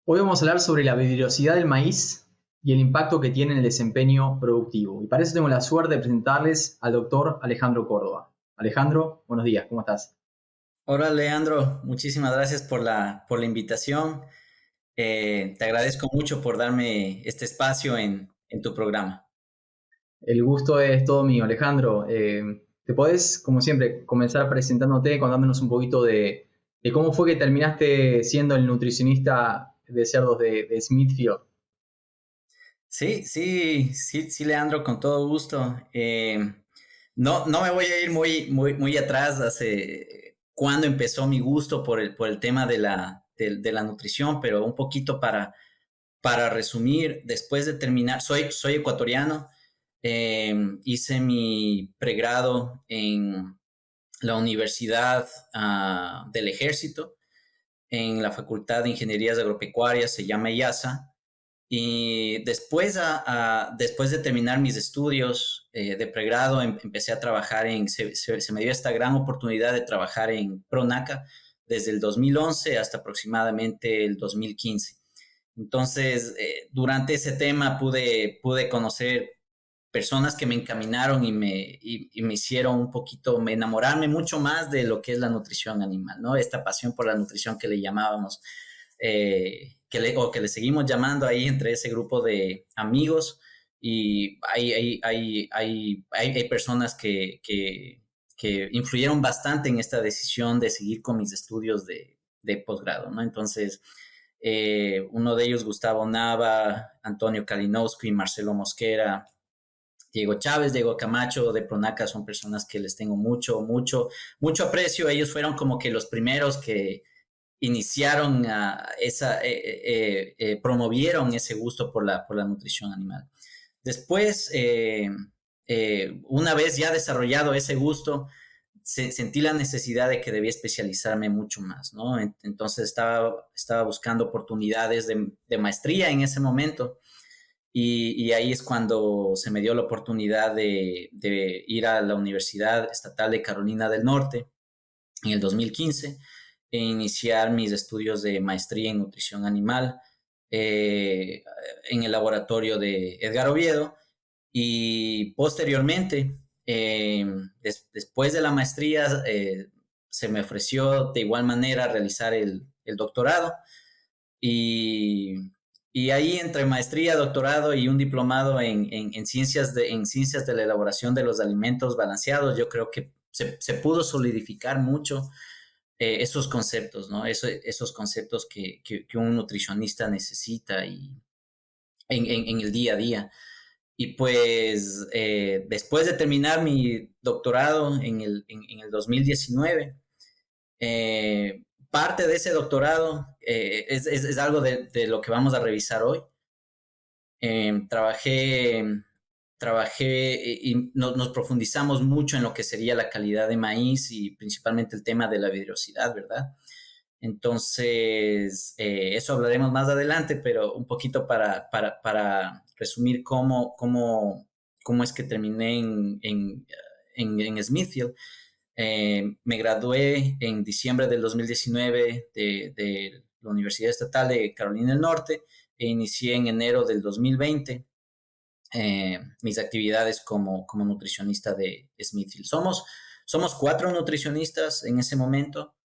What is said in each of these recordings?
Hoy vamos a hablar sobre la vigorosidad del maíz y el impacto que tiene en el desempeño productivo. Y para eso tengo la suerte de presentarles al doctor Alejandro Córdoba. Alejandro, buenos días, ¿cómo estás? Hola Leandro, muchísimas gracias por la invitación. Te agradezco mucho por darme este espacio en tu programa. El gusto es todo mío, Alejandro. ¿Te podés, como siempre, comenzar presentándote, contándonos un poquito de cómo fue que terminaste siendo el nutricionista de cerdos de Smithfield? Sí, sí, sí, sí, Leandro, con todo gusto. No me voy a ir muy atrás hace cuándo empezó mi gusto por el tema de la nutrición, pero un poquito para resumir, después de terminar, soy ecuatoriano, hice mi pregrado en la Universidad del Ejército, en la Facultad de Ingenierías Agropecuarias, se llama IASA, y después de terminar mis estudios de pregrado, empecé a trabajar se me dio esta gran oportunidad de trabajar en Pronaca desde el 2011 hasta aproximadamente el 2015. Entonces, durante ese tema pude conocer personas que me encaminaron y me hicieron un poquito, me enamorarme mucho más de lo que es la nutrición animal, ¿no? Esta pasión por la nutrición que le llamábamos, o que le seguimos llamando ahí entre ese grupo de amigos. Y hay personas que influyeron bastante en esta decisión de seguir con mis estudios de posgrado, ¿no? Entonces, uno de ellos, Gustavo Nava, Antonio Kalinowski, Marcelo Mosquera, Diego Chávez, Diego Camacho de Pronaca, son personas que les tengo mucho aprecio. Ellos fueron como que los primeros que iniciaron promovieron ese gusto por la nutrición animal. Después, una vez ya desarrollado ese gusto, sentí la necesidad de que debía especializarme mucho más, ¿no? Entonces estaba buscando oportunidades de maestría en ese momento. Y ahí es cuando se me dio la oportunidad de ir a la Universidad Estatal de Carolina del Norte en el 2015 e iniciar mis estudios de maestría en nutrición animal eh, en el laboratorio de Edgar Oviedo. Y posteriormente, después de la maestría, se me ofreció de igual manera realizar el doctorado. Y, y ahí, entre maestría, doctorado y un diplomado en ciencias de la elaboración de los alimentos balanceados, yo creo que se pudo solidificar mucho esos conceptos, ¿no? Esos conceptos que un nutricionista necesita en el día a día. Y pues después de terminar mi doctorado en el 2019, parte de ese doctorado es algo de lo que vamos a revisar hoy. Eh, trabajé, trabajé y nos profundizamos mucho en lo que sería la calidad de maíz y principalmente el tema de la vidriosidad, ¿verdad? Entonces, eso hablaremos más adelante, pero un poquito para resumir cómo es que terminé en Smithfield. Me gradué en diciembre del 2019 de la Universidad Estatal de Carolina del Norte e inicié en enero del 2020 mis actividades como nutricionista de Smithfield. Somos cuatro nutricionistas en ese momento.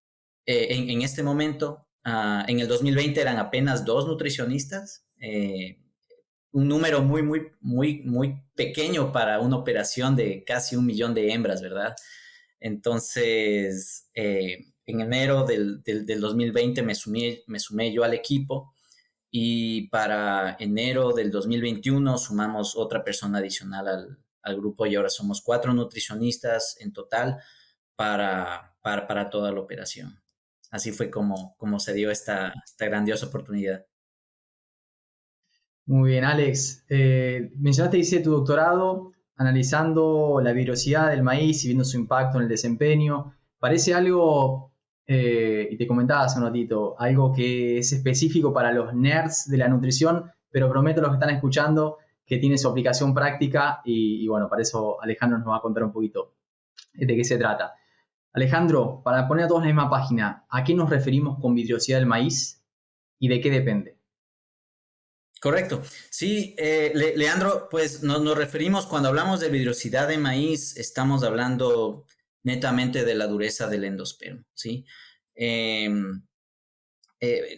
En este momento, en el 2020 eran apenas dos nutricionistas, un número muy pequeño para una operación de casi 1 millón de hembras, ¿verdad? Entonces, en enero del 2020 me sumé yo al equipo y para enero del 2021 sumamos otra persona adicional al grupo y ahora somos cuatro nutricionistas en total para toda la operación. Así fue como se dio esta grandiosa oportunidad. Muy bien, Alex. Mencionaste, hice tu doctorado analizando la virosidad del maíz y viendo su impacto en el desempeño. Parece algo, y te comentaba hace un ratito, algo que es específico para los nerds de la nutrición, pero prometo a los que están escuchando que tiene su aplicación práctica y bueno, para eso Alejandro nos va a contar un poquito de qué se trata. Alejandro, para poner a todos en la misma página, ¿a qué nos referimos con vidriosidad del maíz y de qué depende? Correcto. Sí, Leandro, pues nos referimos, cuando hablamos de vidriosidad de maíz, estamos hablando netamente de la dureza del endospermo, ¿sí? Em,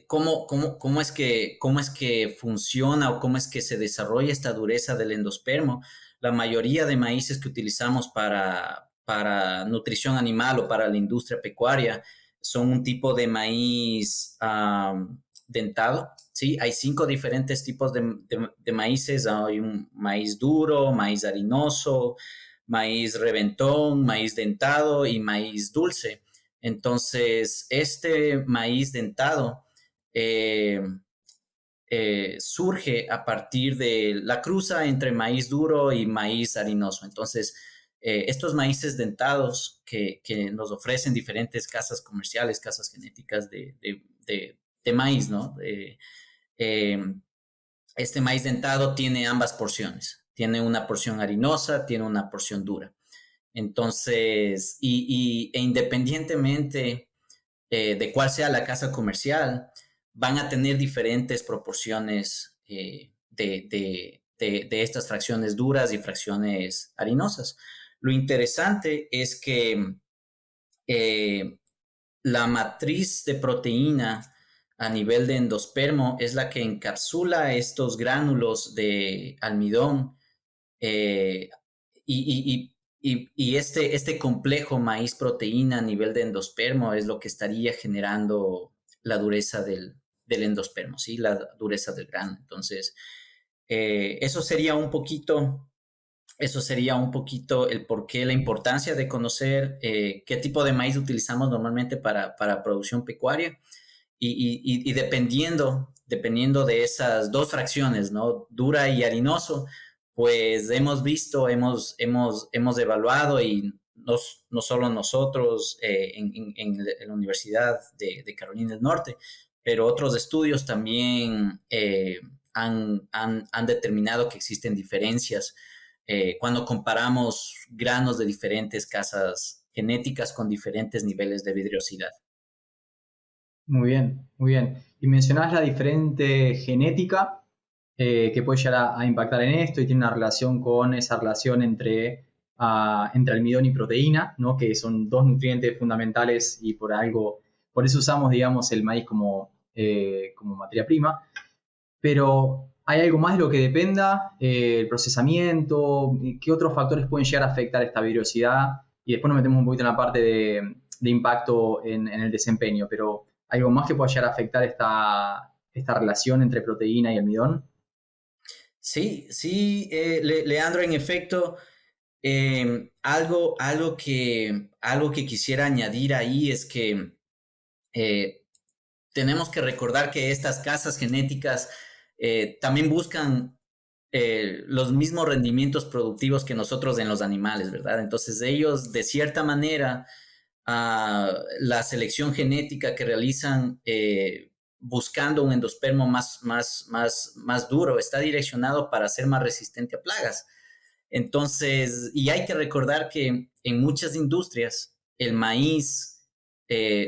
cómo es que funciona o cómo es que se desarrolla esta dureza del endospermo? La mayoría de maíces que utilizamos para nutrición animal o para la industria pecuaria son un tipo de maíz dentado, ¿sí? Hay 5 diferentes tipos de maíces. Hay un maíz duro, maíz harinoso, maíz reventón, maíz dentado y maíz dulce. Entonces, este maíz dentado eh, surge a partir de la cruza entre maíz duro y maíz harinoso. Entonces, estos maíces dentados que nos ofrecen diferentes casas comerciales, casas genéticas de maíz, ¿no? Eh, este maíz dentado tiene ambas porciones. Tiene una porción harinosa, tiene una porción dura. Entonces, independientemente de cuál sea la casa comercial, van a tener diferentes proporciones de estas fracciones duras y fracciones harinosas. Lo interesante es que eh, la matriz de proteína a nivel de endospermo es la que encapsula estos gránulos de almidón eh, y este complejo maíz-proteína a nivel de endospermo es lo que estaría generando la dureza del endospermo, ¿sí? La dureza del grano. Entonces, eso sería un poquito, eso sería un poquito el porqué, la importancia de conocer qué tipo de maíz utilizamos normalmente para producción pecuaria y dependiendo de esas dos fracciones, ¿no? Dura y harinoso, pues hemos visto, hemos evaluado y no solo nosotros en la Universidad de Carolina del Norte, pero otros estudios también han determinado que existen diferencias cuando comparamos granos de diferentes casas genéticas con diferentes niveles de vidriosidad. Muy bien, muy bien. Y mencionás la diferente genética que puede llegar a impactar en esto y tiene una relación con esa relación entre almidón y proteína, ¿no? Que son dos nutrientes fundamentales y por eso usamos, digamos, el maíz como materia prima. Pero ¿hay algo más de lo que dependa? ¿El procesamiento? ¿Qué otros factores pueden llegar a afectar esta virosidad? Y después nos metemos un poquito en la parte de impacto en el desempeño, pero ¿algo más que pueda llegar a afectar esta relación entre proteína y almidón? Sí, sí, Leandro, en efecto, algo que quisiera añadir ahí es que eh, tenemos que recordar que estas casas genéticas también buscan los mismos rendimientos productivos que nosotros en los animales, ¿verdad? Entonces ellos, de cierta manera, la selección genética que realizan buscando un endospermo más duro está direccionado para ser más resistente a plagas. Entonces, y hay que recordar que en muchas industrias el maíz,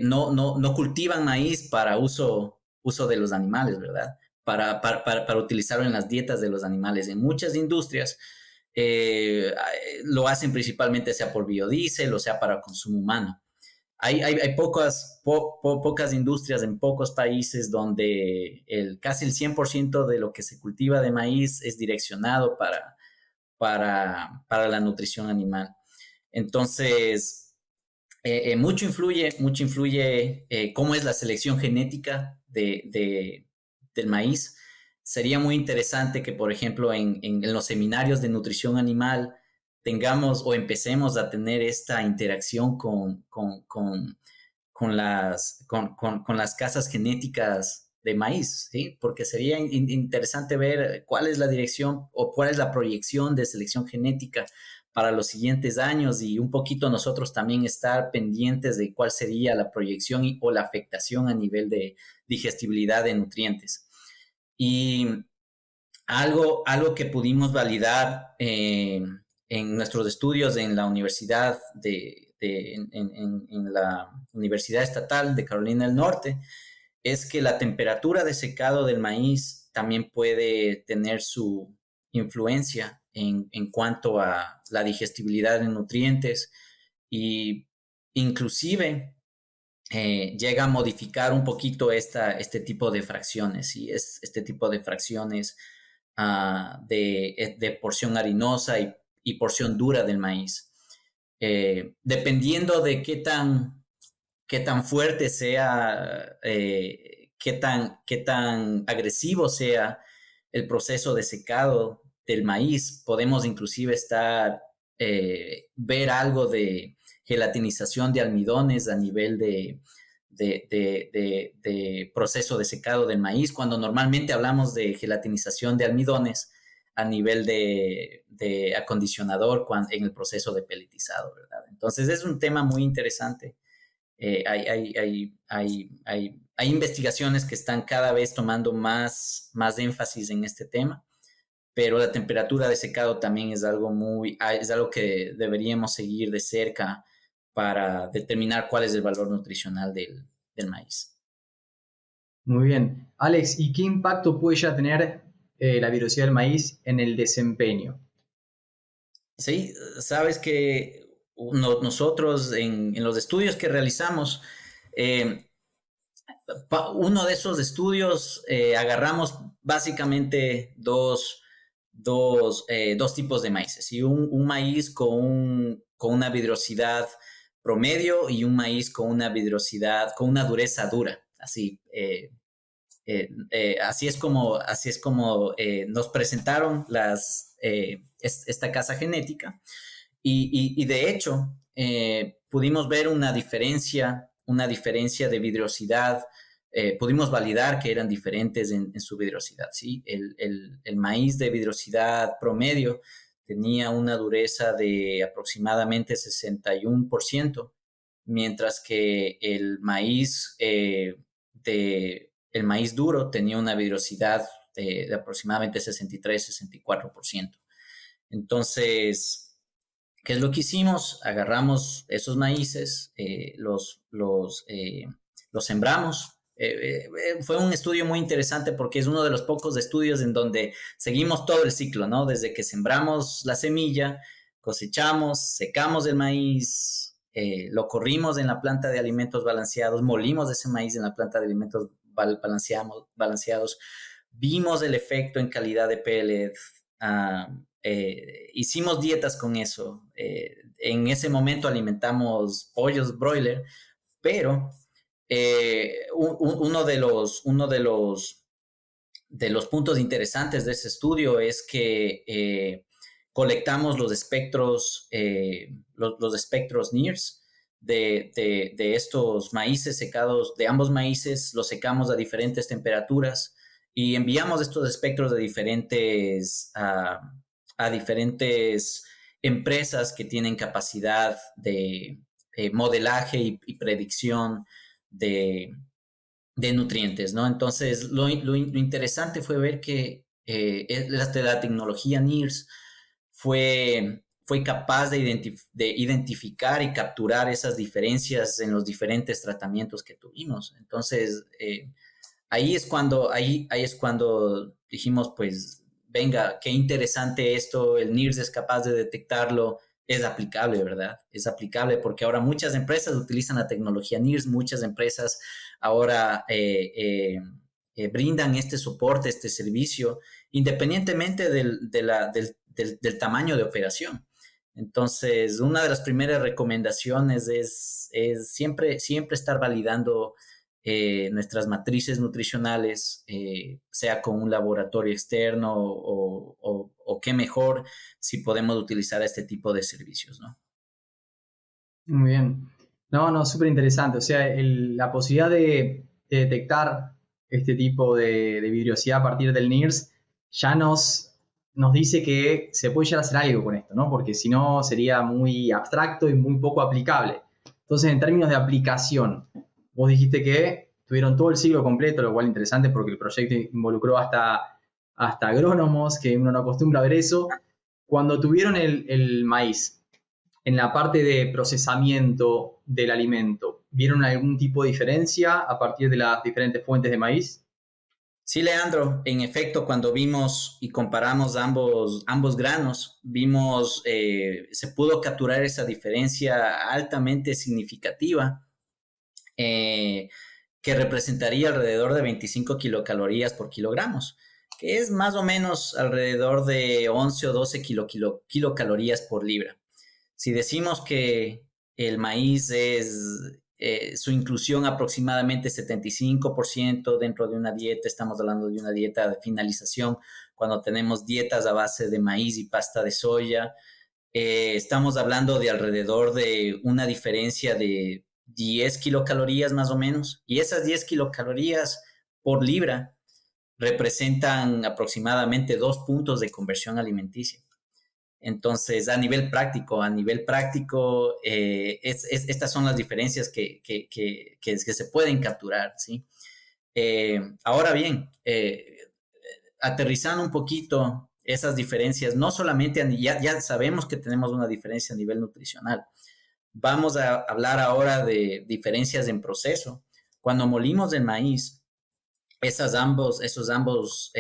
no cultivan maíz para uso de los animales, ¿verdad? Para utilizarlo en las dietas de los animales. En muchas industrias lo hacen principalmente sea por biodiesel o sea para consumo humano. Hay pocas industrias en pocos países donde casi el 100% de lo que se cultiva de maíz es direccionado para la nutrición animal. Entonces, mucho influye cómo es la selección genética del maíz. Sería muy interesante que, por ejemplo, en los seminarios de nutrición animal tengamos o empecemos a tener esta interacción con las casas genéticas de maíz, ¿sí? Porque sería interesante ver cuál es la dirección o cuál es la proyección de selección genética para los siguientes años y un poquito nosotros también estar pendientes de cuál sería la proyección o la afectación a nivel de digestibilidad de nutrientes. Y algo que pudimos validar en nuestros estudios en la universidad en la Universidad Estatal de Carolina del Norte es que la temperatura de secado del maíz también puede tener su influencia en cuanto a la digestibilidad de nutrientes y inclusive llega a modificar un poquito este tipo de fracciones, y es este tipo de fracciones de porción harinosa y porción dura del maíz. Dependiendo de qué tan fuerte sea, qué tan agresivo sea el proceso de secado del maíz, podemos inclusive ver algo de gelatinización de almidones a nivel de proceso de secado del maíz, cuando normalmente hablamos de gelatinización de almidones a nivel de acondicionador en el proceso de pelletizado, ¿verdad? Entonces es un tema muy interesante. Hay investigaciones que están cada vez tomando más énfasis en este tema, pero la temperatura de secado también es algo que deberíamos seguir de cerca para determinar cuál es el valor nutricional del maíz. Muy bien. Alex, ¿y qué impacto puede ya tener la virosidad del maíz en el desempeño? Sí, sabes que nosotros en los estudios que realizamos, uno de esos estudios agarramos básicamente dos tipos de maíces, y un maíz con una vidrosidad promedio y un maíz con una dureza dura. Así es como nos presentaron esta casa genética, y de hecho pudimos ver una diferencia de vidriosidad. Pudimos validar que eran diferentes en su vidriosidad, ¿sí? El maíz de vidriosidad promedio tenía una dureza de aproximadamente 61%, mientras que el maíz duro tenía una vidriosidad de aproximadamente 63-64%. Entonces, ¿qué es lo que hicimos? Agarramos esos maíces, los sembramos. Fue un estudio muy interesante porque es uno de los pocos estudios en donde seguimos todo el ciclo, ¿no? Desde que sembramos la semilla, cosechamos, secamos el maíz, lo corrimos en la planta de alimentos balanceados, molimos ese maíz en la planta de alimentos balanceados, vimos el efecto en calidad de pellet, hicimos dietas con eso. En ese momento alimentamos pollos broiler, pero uno de los puntos interesantes de ese estudio es que colectamos los espectros NIRS de estos maíces secados, de ambos maíces, los secamos a diferentes temperaturas y enviamos estos espectros a diferentes empresas que tienen capacidad de modelaje y predicción de nutrientes, ¿no? Entonces, lo interesante fue ver que la tecnología NIRS fue capaz de identificar y capturar esas diferencias en los diferentes tratamientos que tuvimos. Entonces, ahí es cuando dijimos, pues, venga, qué interesante esto, el NIRS es capaz de detectarlo, es aplicable, ¿verdad? Es aplicable porque ahora muchas empresas utilizan la tecnología NIRS, muchas empresas ahora brindan este soporte, este servicio, independientemente del tamaño de operación. Entonces, una de las primeras recomendaciones es siempre estar validando nuestras matrices nutricionales, sea con un laboratorio externo o qué mejor si podemos utilizar este tipo de servicios, ¿no? Muy bien. No, súper interesante. O sea, la posibilidad de detectar este tipo de vidriosidad a partir del NIRS ya nos dice que se puede llegar a hacer algo con esto, ¿no? Porque si no sería muy abstracto y muy poco aplicable. Entonces, en términos de aplicación, vos dijiste que tuvieron todo el ciclo completo, lo cual es interesante porque el proyecto involucró hasta agrónomos, que uno no acostumbra a ver eso. Cuando tuvieron el maíz, en la parte de procesamiento del alimento, ¿vieron algún tipo de diferencia a partir de las diferentes fuentes de maíz? Sí, Leandro, en efecto, cuando vimos y comparamos ambos granos, vimos, se pudo capturar esa diferencia altamente significativa, eh, que representaría alrededor de 25 kilocalorías por kilogramos, que es más o menos alrededor de 11 o 12 kilocalorías por libra. Si decimos que el maíz es su inclusión aproximadamente 75% dentro de una dieta, estamos hablando de una dieta de finalización, cuando tenemos dietas a base de maíz y pasta de soya, estamos hablando de alrededor de una diferencia de 10 kilocalorías más o menos, y esas 10 kilocalorías por libra representan aproximadamente 2 puntos de conversión alimenticia. Entonces, a nivel práctico, estas son las diferencias que se pueden capturar, ¿sí? Ahora bien, aterrizando un poquito esas diferencias, no solamente, ya sabemos que tenemos una diferencia a nivel nutricional. Vamos a hablar ahora de diferencias en proceso. Cuando molimos el maíz, esos ambos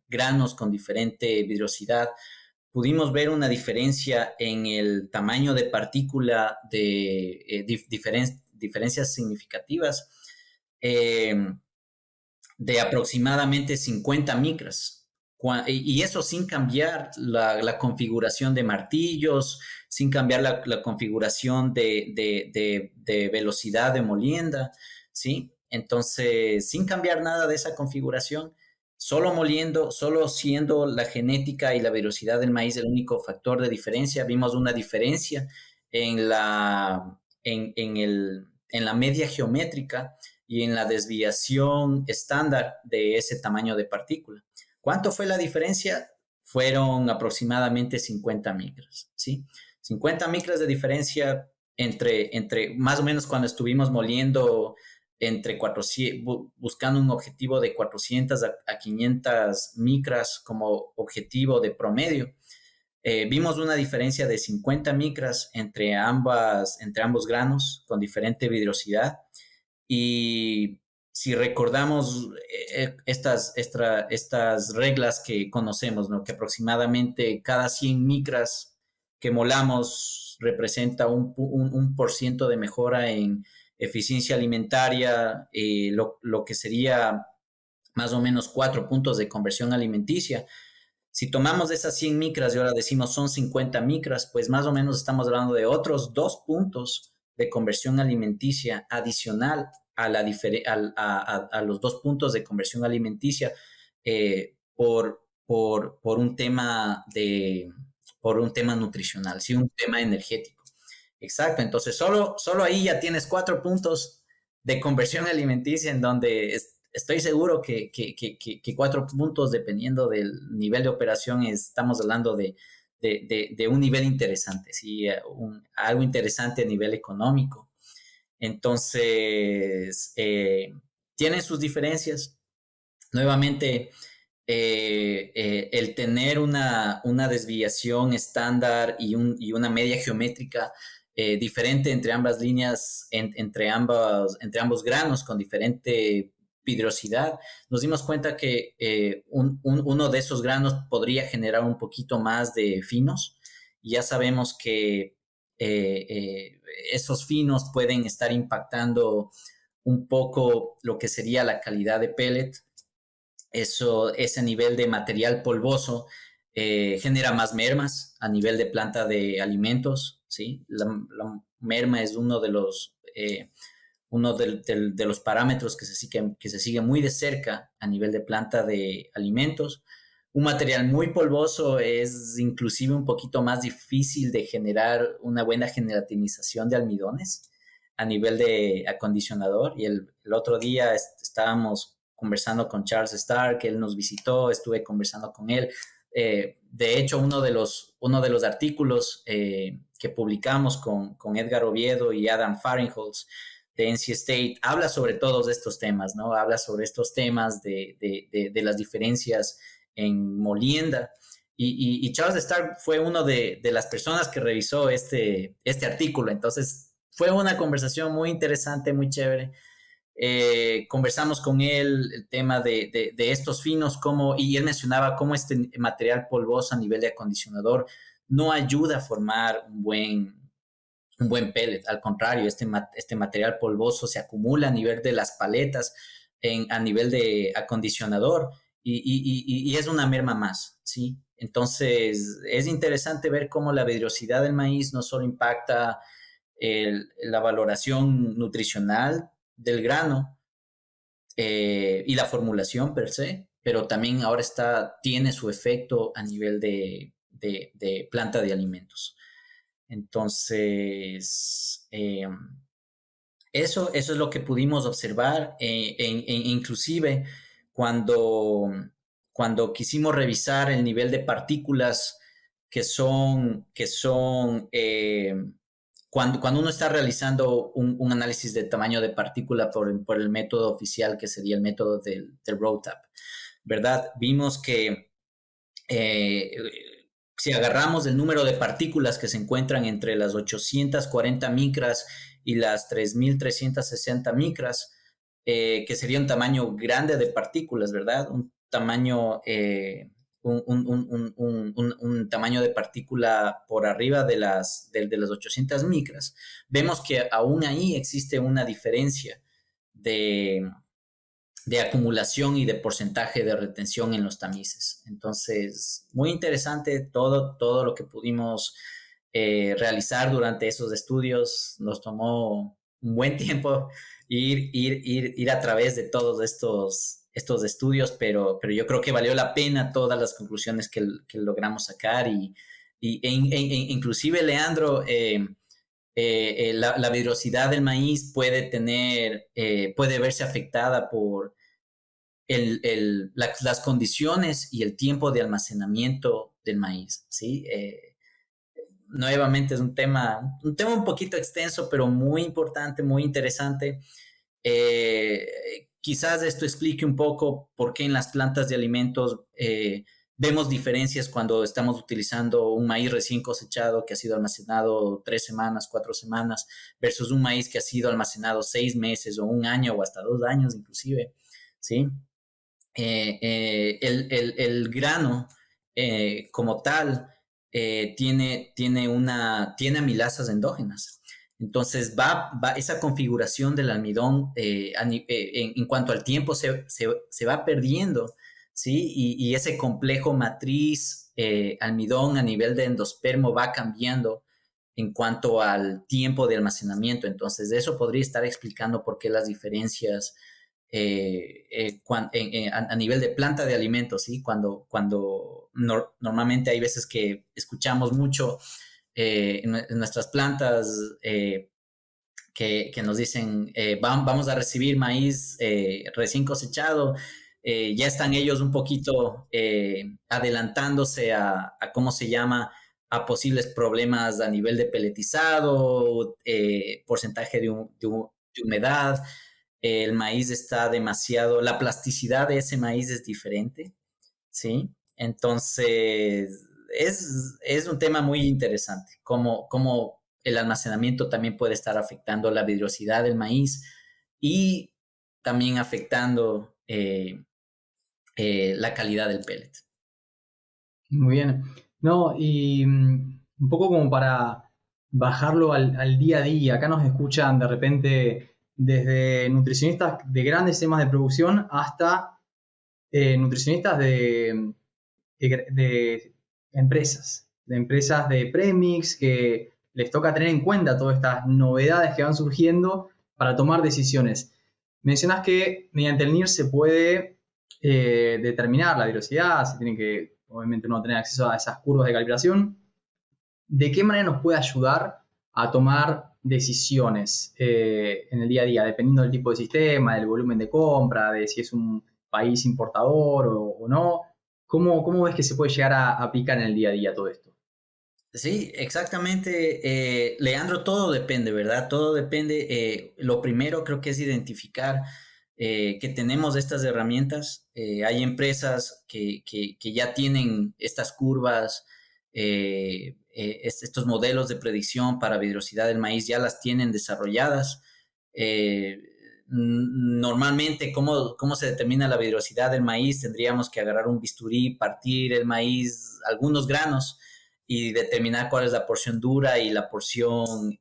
granos con diferente vidrosidad, pudimos ver una diferencia en el tamaño de partícula de diferencias significativas, eh, de aproximadamente 50 micras. Y eso sin cambiar la configuración de martillos, sin cambiar la configuración de velocidad de molienda, ¿sí? Entonces, sin cambiar nada de esa configuración, solo moliendo, solo siendo la genética y la velocidad del maíz el único factor de diferencia, vimos una diferencia en la media geométrica y en la desviación estándar de ese tamaño de partícula. ¿Cuánto fue la diferencia? Fueron aproximadamente 50 micras, ¿sí? 50 micras de diferencia entre más o menos cuando estuvimos moliendo entre 400, buscando un objetivo de 400 a 500 micras como objetivo de promedio. Vimos una diferencia de 50 micras entre ambos granos con diferente vidrosidad. Y si recordamos estas reglas que conocemos, ¿no? Que aproximadamente cada 100 micras que molamos representa un por ciento de mejora en eficiencia alimentaria, lo que sería más o menos 4 puntos de conversión alimenticia. Si tomamos esas 100 micras y ahora decimos son 50 micras, pues más o menos estamos hablando de otros 2 puntos de conversión alimenticia adicional a los 2 puntos de conversión alimenticia, por un tema nutricional, sí, un tema energético. Exacto, entonces solo ahí ya tienes 4 puntos de conversión alimenticia en donde estoy seguro que 4 puntos, dependiendo del nivel de operación, estamos hablando de un nivel interesante, ¿sí? Algo interesante a nivel económico. Entonces, tienen sus diferencias. Nuevamente, el tener una desviación estándar y una media geométrica diferente entre ambas líneas, entre ambos granos con diferente vidrosidad, nos dimos cuenta que uno de esos granos podría generar un poquito más de finos. Ya sabemos que esos finos pueden estar impactando un poco lo que sería la calidad de pellet. Ese nivel de material polvoso genera más mermas a nivel de planta de alimentos, ¿sí? La merma es uno de los parámetros que se sigue muy de cerca a nivel de planta de alimentos. Un material muy polvoso es inclusive un poquito más difícil de generar una buena gelatinización de almidones a nivel de acondicionador. Y el otro día estábamos conversando con Charles Stark, él nos visitó, estuve conversando con él. De hecho, uno de los artículos que publicamos con Edgar Oviedo y Adam Fahrenholtz de NC State habla sobre todos estos temas, ¿no? Habla sobre estos temas de las diferencias en molienda. Y Charles Stark fue uno de las personas que revisó este artículo. Entonces, fue una conversación muy interesante, muy chévere. Conversamos con él el tema de estos finos, y él mencionaba cómo este material polvoso a nivel de acondicionador no ayuda a formar un buen pellet. Al contrario, este material polvoso se acumula a nivel de las paletas, a nivel de acondicionador, y es una merma más, ¿sí? Entonces, es interesante ver cómo la vidriosidad del maíz no solo impacta la valoración nutricional del grano y la formulación per se, pero también ahora tiene su efecto a nivel de planta de alimentos. Entonces, eso es lo que pudimos observar, inclusive cuando quisimos revisar el nivel de partículas cuando uno está realizando un análisis de tamaño de partícula por el método oficial, que sería el método del ROTAP, ¿verdad? Vimos que si agarramos el número de partículas que se encuentran entre las 840 micras y las 3.360 micras, que sería un tamaño grande de partículas, ¿verdad? Un tamaño, un tamaño de partícula por arriba de las 800 micras. Vemos que aún ahí existe una diferencia de acumulación y de porcentaje de retención en los tamices. Entonces, muy interesante todo lo que pudimos realizar durante esos estudios. Nos tomó un buen tiempo ir a través de todos estos estudios, pero yo creo que valió la pena todas las conclusiones que logramos sacar inclusive, Leandro, la vidrosidad del maíz puede verse afectada por las condiciones y el tiempo de almacenamiento del maíz, ¿sí? Nuevamente es un tema un poquito extenso, pero muy importante, muy interesante. Quizás esto explique un poco por qué en las plantas de alimentos vemos diferencias cuando estamos utilizando un maíz recién cosechado que ha sido almacenado 3 semanas, 4 semanas, versus un maíz que ha sido almacenado 6 meses o un año o hasta 2 años inclusive, ¿sí? El grano como tal tiene amilasas endógenas. Entonces esa configuración del almidón en cuanto al tiempo se va perdiendo, ¿sí? Y ese complejo matriz almidón a nivel de endospermo va cambiando en cuanto al tiempo de almacenamiento. Entonces, eso podría estar explicando por qué las diferencias a nivel de planta de alimentos, ¿sí? Normalmente hay veces que escuchamos mucho en nuestras plantas que nos dicen vamos a recibir maíz recién cosechado, ya están ellos un poquito adelantándose a cómo se llama, a posibles problemas a nivel de peletizado, porcentaje de humedad. El maíz está la plasticidad de ese maíz es diferente, ¿sí? Entonces, es un tema muy interesante, cómo el almacenamiento también puede estar afectando la vidriosidad del maíz y también afectando la calidad del pellet. Muy bien. No, y un poco como para bajarlo al día a día. Acá nos escuchan de repente desde nutricionistas de grandes temas de producción hasta nutricionistas de empresas, de premix, que les toca tener en cuenta todas estas novedades que van surgiendo para tomar decisiones. Mencionas que mediante el NIR se puede determinar la velocidad, se tiene que, obviamente, no tener acceso a esas curvas de calibración. ¿De qué manera nos puede ayudar a tomar decisiones en el día a día, dependiendo del tipo de sistema, del volumen de compra, de si es un país importador o no? ¿Cómo ves que se puede llegar a aplicar en el día a día todo esto? Sí, exactamente. Leandro, todo depende, ¿verdad? Todo depende. Lo primero creo que es identificar que tenemos estas herramientas. Hay empresas que ya tienen estas curvas, estos modelos de predicción para vidriosidad del maíz, ya las tienen desarrolladas. normalmente, ¿cómo se determina la vidriosidad del maíz? Tendríamos que agarrar un bisturí, partir el maíz, algunos granos, y determinar cuál es la porción dura y la porción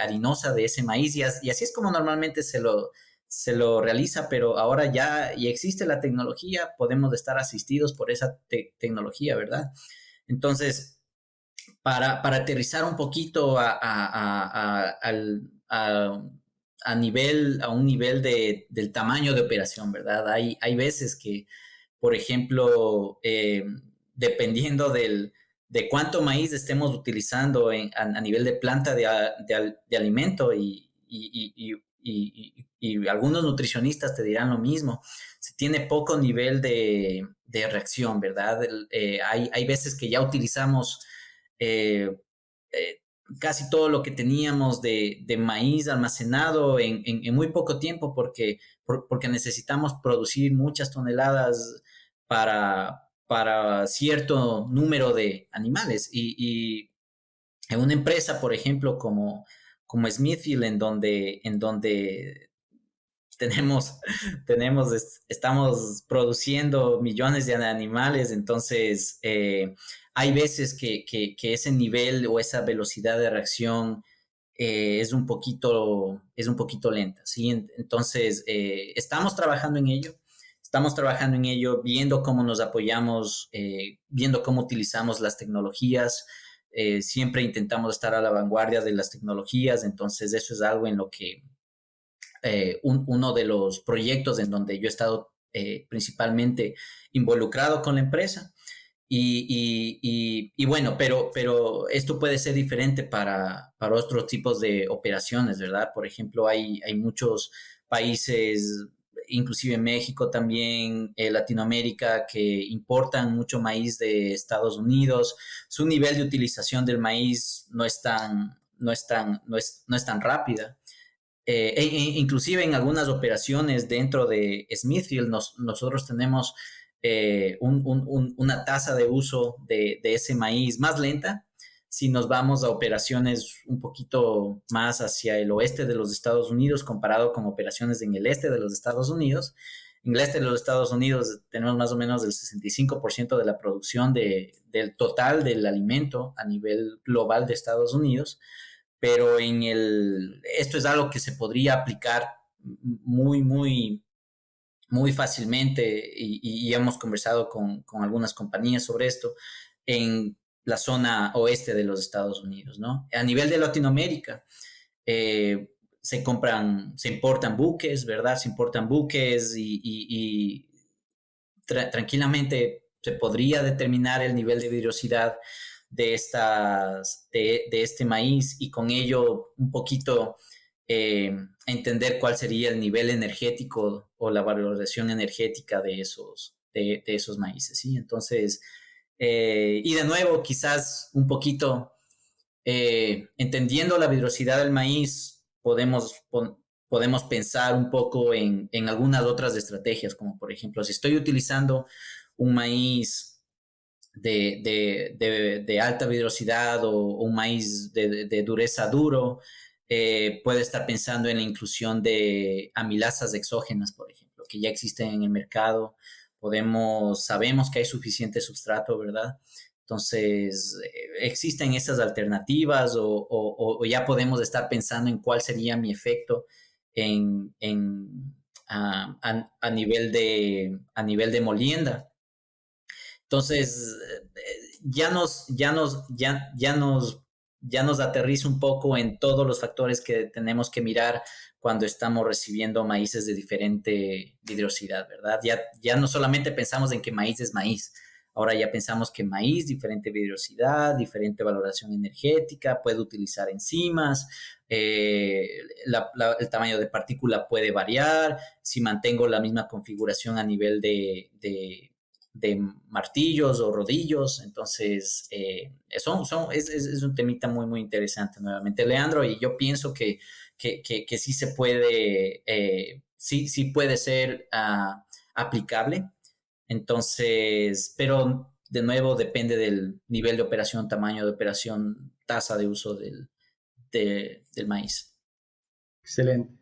harinosa de ese maíz. Y así es como normalmente se lo realiza, pero ahora ya existe la tecnología, podemos estar asistidos por esa tecnología, ¿verdad? Entonces, para aterrizar un poquito a un nivel del tamaño de operación, ¿verdad? Hay veces que, por ejemplo, dependiendo de cuánto maíz estemos utilizando a nivel de planta de alimento y algunos nutricionistas te dirán lo mismo, se tiene poco nivel de reacción, ¿verdad? Hay veces que ya utilizamos eh, eh, casi todo lo que teníamos de maíz almacenado en muy poco tiempo porque necesitamos producir muchas toneladas para cierto número de animales. Y en una empresa, por ejemplo, como Smithfield, en donde tenemos, estamos produciendo millones de animales, entonces hay veces que ese nivel o esa velocidad de reacción es un poquito lenta, ¿sí? Entonces, estamos trabajando en ello, viendo cómo nos apoyamos, viendo cómo utilizamos las tecnologías. Siempre intentamos estar a la vanguardia de las tecnologías, entonces eso es algo en lo que uno de los proyectos en donde yo he estado principalmente involucrado con la empresa. Y bueno, pero esto puede ser diferente para otros tipos de operaciones, ¿verdad? Por ejemplo, hay muchos países, inclusive México también, Latinoamérica, que importan mucho maíz de Estados Unidos. Su nivel de utilización del maíz no es tan rápida. Inclusive en algunas operaciones dentro de Smithfield nosotros tenemos una tasa de uso de ese maíz más lenta si nos vamos a operaciones un poquito más hacia el oeste de los Estados Unidos comparado con operaciones en el este de los Estados Unidos. En el este de los Estados Unidos tenemos más o menos el 65% de la producción del total del alimento a nivel global de Estados Unidos, pero esto es algo que se podría aplicar muy, muy, muy fácilmente y hemos conversado con algunas compañías sobre esto en la zona oeste de los Estados Unidos, ¿no? A nivel de Latinoamérica, se importan buques, ¿verdad? Se importan buques y tranquilamente se podría determinar el nivel de vidriosidad de este maíz y con ello un poquito entender cuál sería el nivel energético o la valoración energética de esos maíces, ¿sí? Entonces, y de nuevo, quizás un poquito entendiendo la vidriosidad del maíz, podemos pensar un poco en algunas otras estrategias, como por ejemplo, si estoy utilizando un maíz de alta vidrosidad o un maíz de dureza duro, puede estar pensando en la inclusión de amilasas exógenas, por ejemplo, que ya existen en el mercado. Sabemos que hay suficiente sustrato, ¿verdad? Entonces, existen esas alternativas o ya podemos estar pensando en cuál sería mi efecto a nivel de molienda. Entonces, ya nos aterriza un poco en todos los factores que tenemos que mirar cuando estamos recibiendo maíces de diferente vidriosidad, ¿verdad? Ya no solamente pensamos en que maíz es maíz, ahora ya pensamos que maíz, diferente vidriosidad, diferente valoración energética, puede utilizar enzimas, el tamaño de partícula puede variar, si mantengo la misma configuración a nivel de martillos o rodillos. Entonces, es un temita muy, muy interesante nuevamente, Leandro, y yo pienso que sí se puede, sí puede ser aplicable. Entonces, pero de nuevo depende del nivel de operación, tamaño de operación, tasa de uso del maíz. Excelente.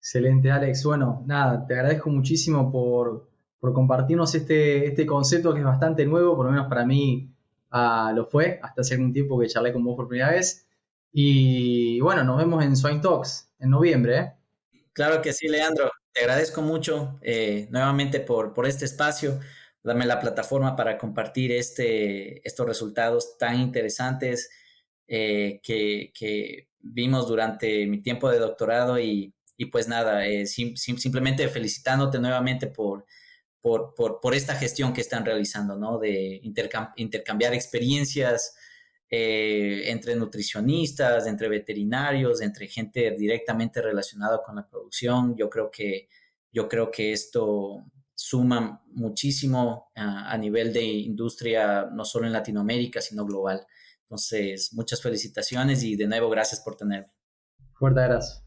Excelente, Alex. Bueno, nada, te agradezco muchísimo por compartirnos este concepto que es bastante nuevo, por lo menos para mí lo fue, hasta hace algún tiempo que charlé con vos por primera vez. Y bueno, nos vemos en Swine Talks en noviembre, ¿eh? Claro que sí, Leandro. Te agradezco mucho nuevamente por este espacio. Dame la plataforma para compartir estos resultados tan interesantes que vimos durante mi tiempo de doctorado y pues nada, simplemente felicitándote nuevamente por esta gestión que están realizando, ¿no? De intercambiar experiencias entre nutricionistas, entre veterinarios, entre gente directamente relacionada con la producción. Yo creo que esto suma muchísimo a nivel de industria, no solo en Latinoamérica, sino global. Entonces, muchas felicitaciones y de nuevo gracias por tenerme. Fuerte abrazo.